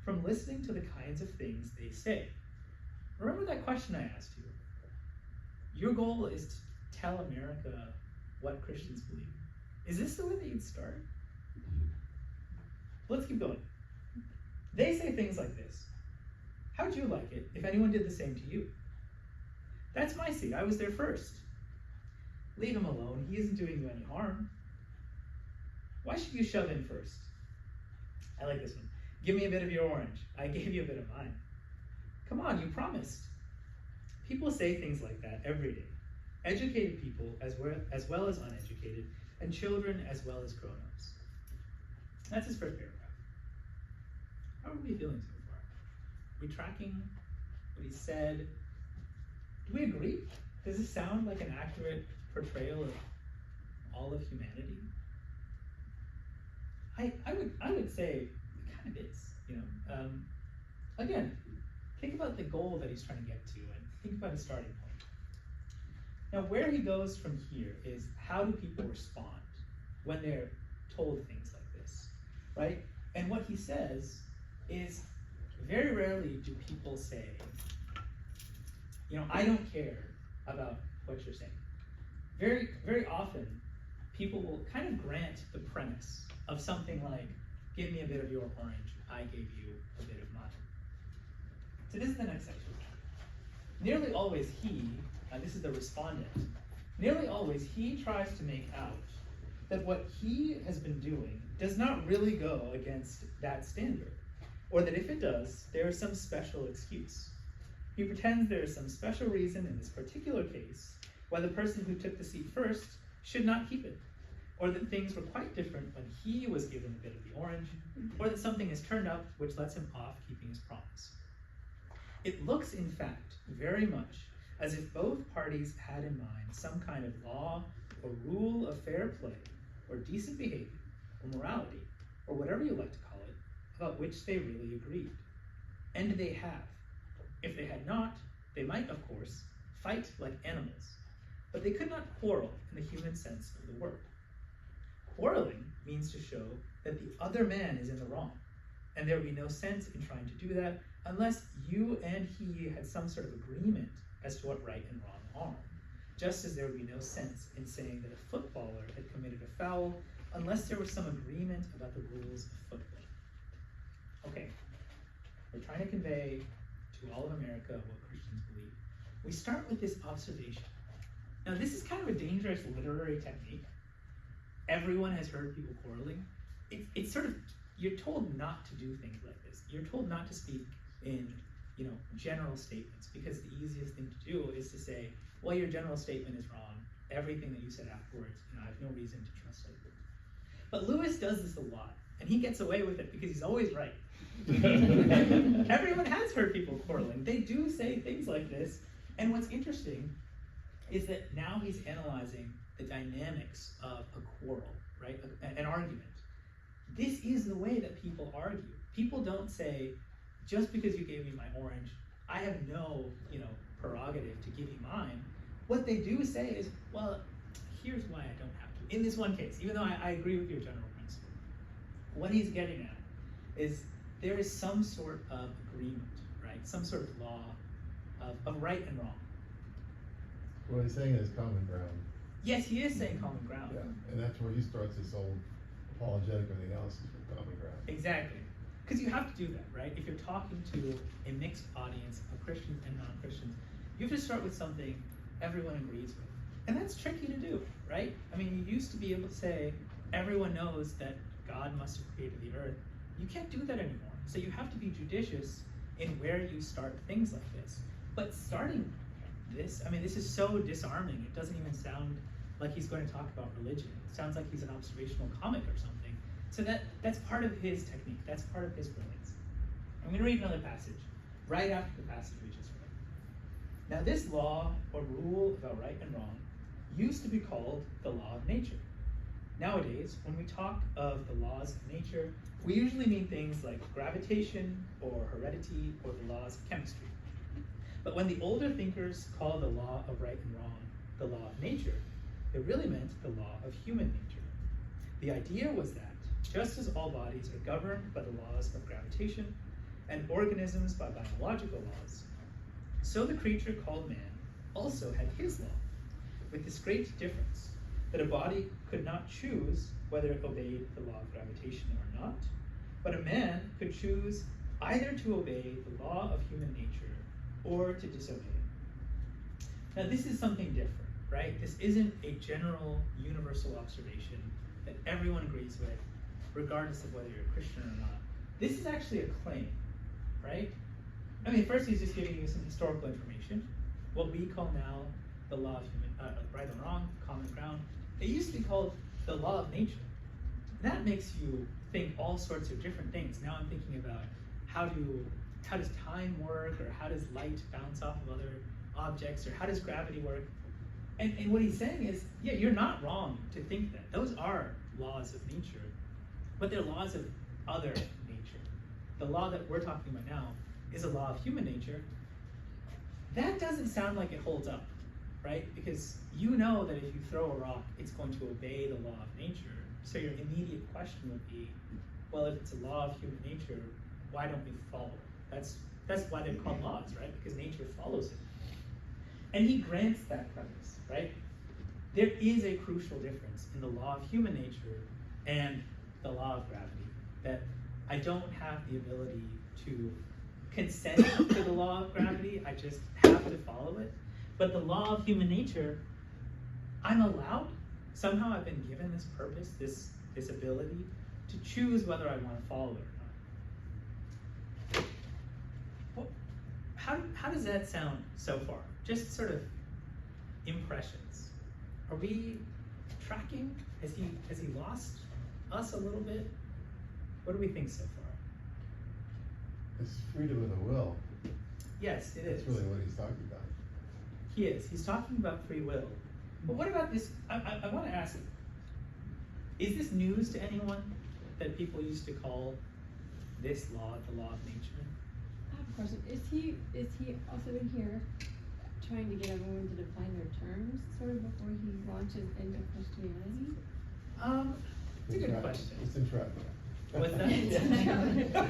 from listening to the kinds of things they say. Remember that question I asked you? Your goal is to tell America what Christians believe. Is this the way that you'd start? Let's keep going. They say things like this. How'd you like it if anyone did the same to you? That's my seat. I was there first. Leave him alone. He isn't doing you any harm. Why should you shove in first? I like this one. Give me a bit of your orange. I gave you a bit of mine. Come on, you promised. People say things like that every day. Educated people as well as uneducated, and children as well as grown-ups. That's his first paragraph. How are we feeling so far? Are we tracking what he said? Do we agree? Does this sound like an accurate portrayal of all of humanity? I would say it kind of is, you know. Again, think about the goal that he's trying to get to and think about his starting point. Now, where he goes from here is how do people respond when they're told things like this, right? And what he says is very rarely do people say, you know, I don't care about what you're saying. Very, very often, people will kind of grant the premise of something like, give me a bit of your orange, I gave you a bit of mine. So this is the next section. Nearly always this is the respondent, nearly always he tries to make out that what he has been doing does not really go against that standard, or that if it does, there is some special excuse. He pretends there is some special reason in this particular case why the person who took the seat first should not keep it, or that things were quite different when he was given a bit of the orange, or that something has turned up which lets him off keeping his promise. It looks, in fact, very much as if both parties had in mind some kind of law or rule of fair play, or decent behavior, or morality, or whatever you like to call it, about which they really agreed. And they have. If they had not, they might, of course, fight like animals, but they could not quarrel in the human sense of the word. Quarreling means to show that the other man is in the wrong, and there would be no sense in trying to do that unless you and he had some sort of agreement as to what right and wrong are, just as there would be no sense in saying that a footballer had committed a foul unless there was some agreement about the rules of football. Okay, we're trying to convey to all of America what Christians believe. We start with this observation. Now, this is kind of a dangerous literary technique. Everyone has heard people quarreling. It's sort of, you're told not to do things like this. You're told not to speak in, you know, general statements, because the easiest thing to do is to say, well, your general statement is wrong. Everything that you said afterwards, you know, I have no reason to trust it. But Lewis does this a lot, and he gets away with it because he's always right. Everyone has heard people quarreling. They do say things like this, and what's interesting is that now he's analyzing the dynamics of a quarrel, right? An argument. This is the way that people argue. People don't say, just because you gave me my orange, I have no, you know, prerogative to give you mine. What they do say is, well, here's why I don't have to. In this one case, even though I agree with your general principle, what he's getting at is there is some sort of agreement, right? Some sort of law of right and wrong. What he's saying is common ground. Yes, he is saying common ground. Yeah, and that's where he starts his whole apologetic and analysis with common ground. Exactly. Because you have to do that, right? If you're talking to a mixed audience of Christians and non-Christians, you have to start with something everyone agrees with. And that's tricky to do, right? I mean, you used to be able to say, everyone knows that God must have created the earth. You can't do that anymore. So you have to be judicious in where you start things like this. But starting this, I mean, this is so disarming. It doesn't even sound like he's going to talk about religion. It sounds like he's an observational comic or something. So that's part of his technique. That's part of his brilliance. I'm going to read another passage right after the passage we just read. Now, this law or rule about right and wrong used to be called the law of nature. Nowadays, when we talk of the laws of nature, we usually mean things like gravitation or heredity or the laws of chemistry. But when the older thinkers called the law of right and wrong the law of nature, they really meant the law of human nature. The idea was that just as all bodies are governed by the laws of gravitation and organisms by biological laws, so the creature called man also had his law, with this great difference that a body could not choose whether it obeyed the law of gravitation or not, but a man could choose either to obey the law of human nature or to disobey it. Now this is something different, right? This isn't a general universal observation that everyone agrees with, regardless of whether you're a Christian or not. This is actually a claim, right? I mean, first he's just giving you some historical information, what we call now the law of human, right and wrong, common ground. It used to be called the law of nature. That makes you think all sorts of different things. Now I'm thinking about how does time work, or how does light bounce off of other objects, or how does gravity work? And what he's saying is, yeah, you're not wrong to think that. Those are laws of nature, but they're laws of other nature. The law that we're talking about now is a law of human nature. That doesn't sound like it holds up, right? Because you know that if you throw a rock, it's going to obey the law of nature. So your immediate question would be, well, if it's a law of human nature, why don't we follow it? That's why they're called laws, right? Because nature follows it. And he grants that premise, right? There is a crucial difference in the law of human nature and the law of gravity, that I don't have the ability to consent to the law of gravity, I just have to follow it. But the law of human nature, I'm allowed. Somehow I've been given this purpose, this ability to choose whether I want to follow it or not. Well, how does that sound so far? Just sort of impressions. Are we tracking? Has he lost us a little bit? What do we think so far? It's freedom of the will. Yes, it is. That's really what he's talking about. He is. He's talking about free will. But what about this? I want to ask, is this news to anyone that people used to call this law the law of nature? I have a question. Is he also in here trying to get everyone to define their terms sort of before he launches into Christianity? It's a good question. It's entrapment. What's that?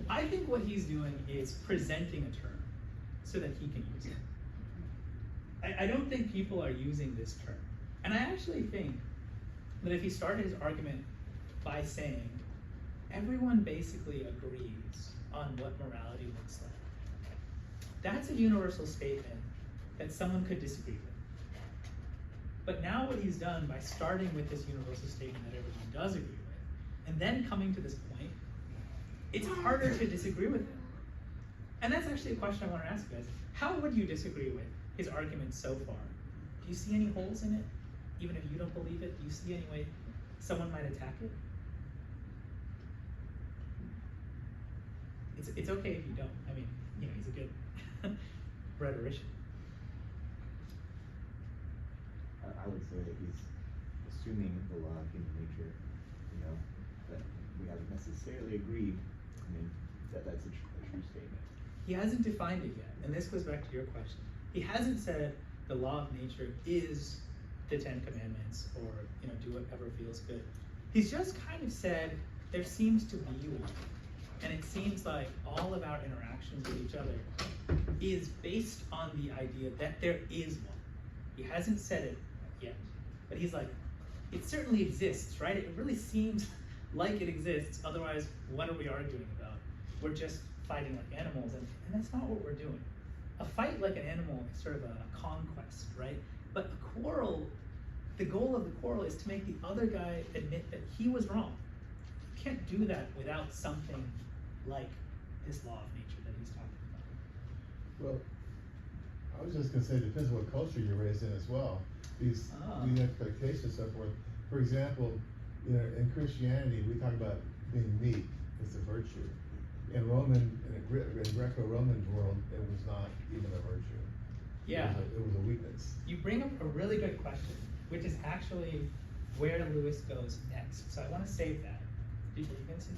I think what he's doing is presenting a term so that he can use it. I don't think people are using this term. And I actually think that if he started his argument by saying, everyone basically agrees on what morality looks like, that's a universal statement that someone could disagree with. But now what he's done by starting with this universal statement that everyone does agree with, and then coming to this point, it's harder to disagree with him. And that's actually a question I want to ask you guys. How would you disagree with his argument so far? Do you see any holes in it? Even if you don't believe it, do you see any way someone might attack it? It's okay if you don't. I mean, he's a good rhetorician. I would say that he's assuming the law of human nature, that we haven't necessarily agreed. I mean, that's a true statement. He hasn't defined it yet, and this goes back to your question. He hasn't said the law of nature is the 10 Commandments, or do whatever feels good. He's just kind of said there seems to be one, and it seems like all of our interactions with each other is based on the idea that there is one. He hasn't said it yet, but he's like, it certainly exists, right? It really seems like it exists, otherwise what are we arguing about? We're just fighting like animals, and that's not what we're doing. A fight like an animal is sort of a conquest, right? But a quarrel, the goal of the quarrel is to make the other guy admit that he was wrong. You can't do that without something like this law of nature that he's talking about. Well, I was just going to say, it depends on what culture you're raised in as well. These expectations and so forth. For example, in Christianity, we talk about being meek. It's a virtue. In Greco-Roman world, it was not even a virtue. Yeah. It was a weakness. You bring up a really good question, which is actually where Lewis goes next. So I want to save that. Did you guys see that?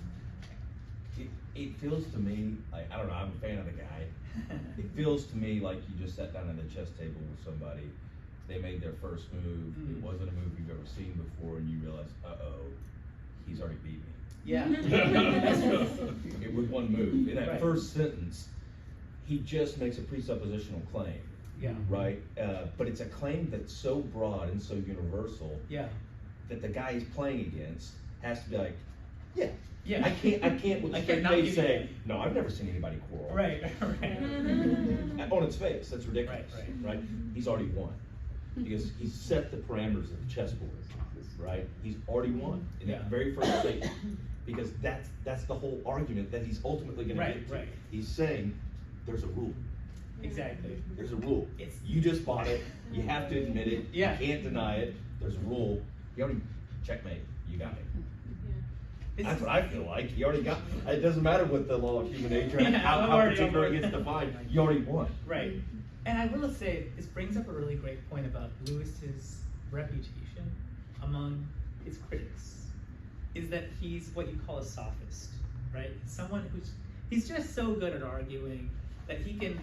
It feels to me like, I don't know, I'm a fan of the guy. It feels to me like you just sat down at a chess table with somebody. They made their first move. It wasn't a move you've ever seen before, and you realize, he's already beat me. Yeah. It was one move. In that first sentence, he just makes a presuppositional claim. Yeah. Right? But it's a claim that's so broad and so universal that the guy he's playing against has to be like, Yeah. Yeah. I can't with a I straight cannot face give say, you- no, I've never seen anybody quarrel. Right, right. On its face, that's ridiculous, Right. right? He's already won, because he's set the parameters of the chessboard, right? He's already won in that Yeah. very first statement, because that's the whole argument that he's ultimately gonna Right, get to. right. He's saying, there's a rule. Exactly. There's a rule. It's- You just bought it. You have to admit it. Yeah. You can't deny it. There's a rule. You already checkmate. You got me. This That's is- what I feel like. You already got. It doesn't matter what the law of human nature and Yeah, how already particular over. it gets defined. You already won. Right. And I will say, this brings up a really great point about Lewis's reputation among his critics, is that he's what you call a sophist, right? Someone he's just so good at arguing that he can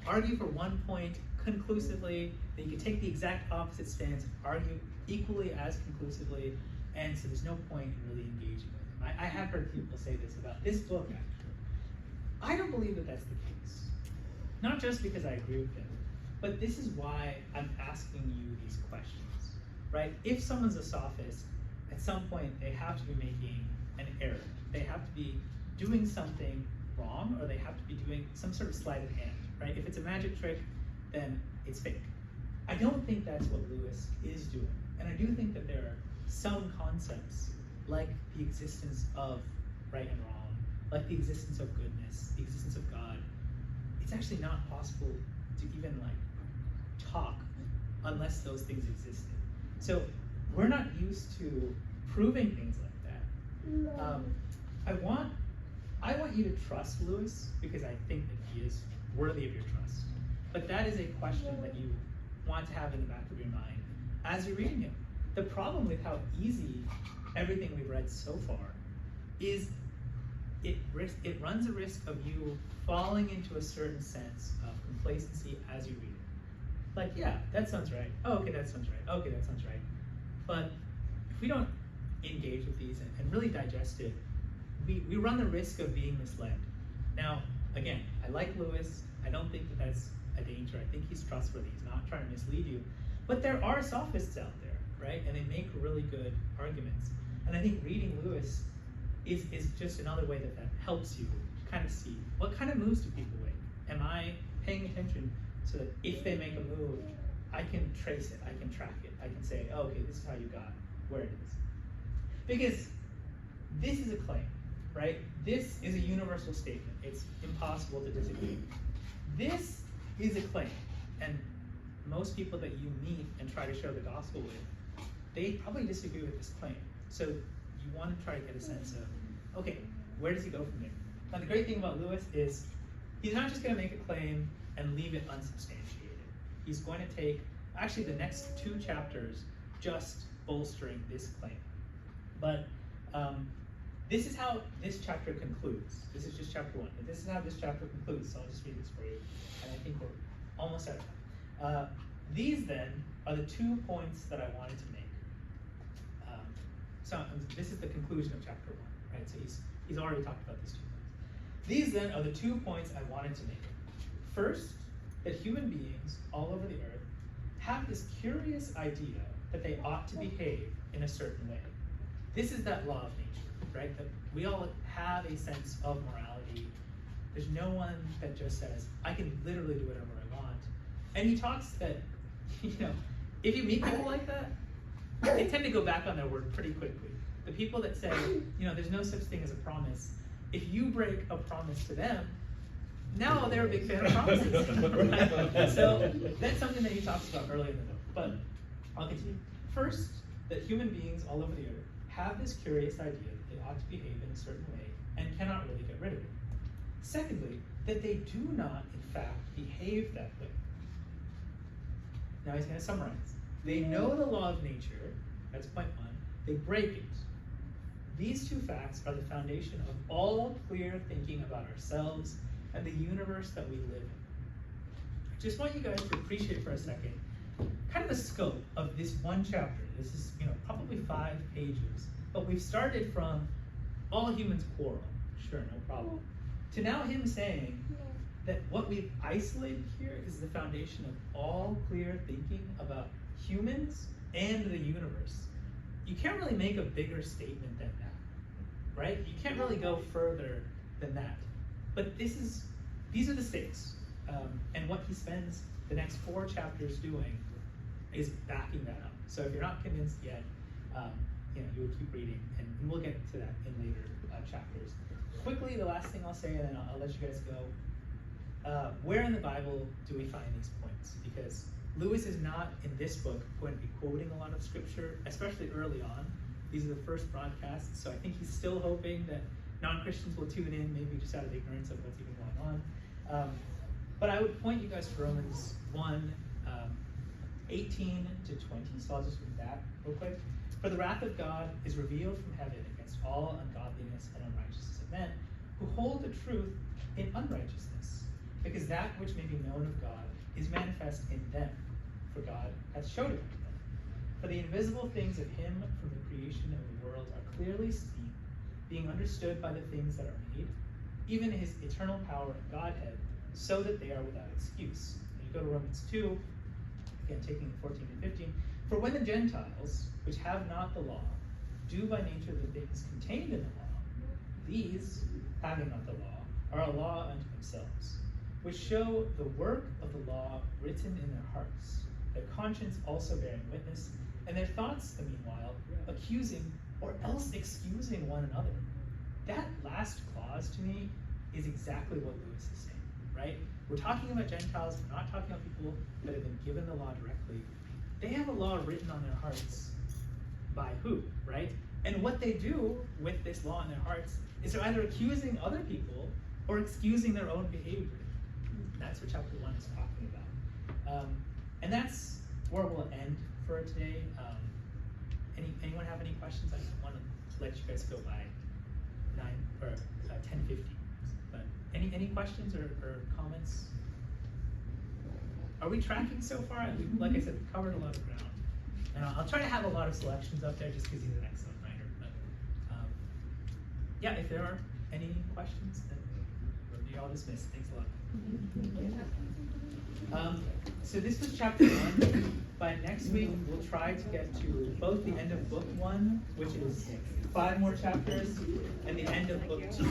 argue for one point conclusively, then you can take the exact opposite stance, argue equally as conclusively, and so there's no point in really engaging with him. I have heard people say this about this book, actually. I don't believe that that's the case. Not just because I agree with him, but this is why I'm asking you these questions, right? If someone's a sophist, at some point they have to be making an error. They have to be doing something wrong, or they have to be doing some sort of sleight of hand, right? If it's a magic trick, then it's fake. I don't think that's what Lewis is doing. And I do think that there are some concepts, like the existence of right and wrong, like the existence of goodness, the existence of God. It's actually not possible to even talk unless those things existed. So we're not used to proving things like that. I want you to trust Lewis, because I think that he is worthy of your trust. But that is a question that you want to have in the back of your mind as you're reading him. The problem with how easy everything we've read so far is it runs a risk of you falling into a certain sense of complacency as you read it. Like, yeah, that sounds right. Oh, okay, that sounds right. Okay, that sounds right. But if we don't engage with these and really digest it, we run the risk of being misled. Now, again, I like Lewis. I don't think that that's a danger. I think he's trustworthy. He's not trying to mislead you. But there are sophists out there, right? And they make really good arguments. And I think reading Lewis is just another way that helps you kind of see what kind of moves do people make. Am I paying attention so that if they make a move, I can trace it, I can track it, I can say, oh, okay, this is how you got where it is. Because this is a claim, right? This is a universal statement. It's impossible to disagree. This is a claim, and most people that you meet and try to share the gospel with, they probably disagree with this claim. So you want to try to get a sense of, okay, where does he go from there? Now the great thing about Lewis is he's not just going to make a claim and leave it unsubstantiated. He's going to take actually the next 2 chapters just bolstering this claim. But this is how this chapter concludes. This is just chapter 1, but this is how this chapter concludes, so I'll just read this for you, and I think we're almost out of time. These then are the 2 points that I wanted to make. So this is the conclusion of chapter 1, right? So he's already talked about these 2 points. These then are the 2 points I wanted to make. First, that human beings all over the earth have this curious idea that they ought to behave in a certain way. This is that law of nature, right? That we all have a sense of morality. There's no one that just says, I can literally do whatever I want. And he talks that, if you meet people like that, they tend to go back on their word pretty quickly. The people that say, there's no such thing as a promise, if you break a promise to them, now they're a big fan of promises. Right? So that's something that he talks about early in the book. But I'll continue. First, that human beings all over the earth have this curious idea that they ought to behave in a certain way and cannot really get rid of it. Secondly, that they do not, in fact, behave that way. Now he's going to summarize. They know the law of nature, that's point 1, they break it. These 2 facts are the foundation of all clear thinking about ourselves and the universe that we live in. I just want you guys to appreciate for a second kind of the scope of this 1 chapter. This is, probably 5 pages, but we've started from all humans quarrel, sure, no problem, to now him saying that what we've isolated here is the foundation of all clear thinking about humans and the universe. You can't really make a bigger statement than that, right? You can't really go further than that. But these are the stakes. And what he spends the next 4 chapters doing is backing that up. So if you're not convinced yet, you would keep reading, and we'll get to that in later chapters. Quickly, the last thing I'll say, and then I'll let you guys go. Where in the Bible do we find these points? Because Lewis is not, in this book, going to be quoting a lot of scripture, especially early on. These are the first broadcasts, so I think he's still hoping that non-Christians will tune in, maybe just out of ignorance of what's even going on. But I would point you guys to Romans 1, 18 to 20, so I'll just read that real quick. For the wrath of God is revealed from heaven against all ungodliness and unrighteousness of men, who hold the truth in unrighteousness, because that which may be known of God is manifest in them, for God hath showed it to them. For the invisible things of him from the creation of the world are clearly seen, being understood by the things that are made, even his eternal power and Godhead, so that they are without excuse. And you go to Romans 2, again taking 14 and 15. For when the Gentiles, which have not the law, do by nature the things contained in the law, these, having not the law, are a law unto themselves, which show the work of the law written in their hearts, their conscience also bearing witness, and their thoughts, the meanwhile, accusing or else excusing one another. That last clause to me is exactly what Lewis is saying, right? We're talking about Gentiles, we're not talking about people that have been given the law directly. They have a law written on their hearts by who, right? And what they do with this law in their hearts is they're either accusing other people or excusing their own behavior. That's what chapter 1 is talking about. And that's where we'll end for today. Anyone have any questions? I want to let you guys go by 10:50. But any questions or comments? Are we tracking so far? Like I said, we covered a lot of ground. And I'll try to have a lot of selections up there just because he's an excellent writer. But yeah, if there are any questions, then you're all dismissed. Thanks a lot. So this was chapter 1. By next week, we'll try to get to both the end of book 1, which is 5 more chapters, and the end of book 2.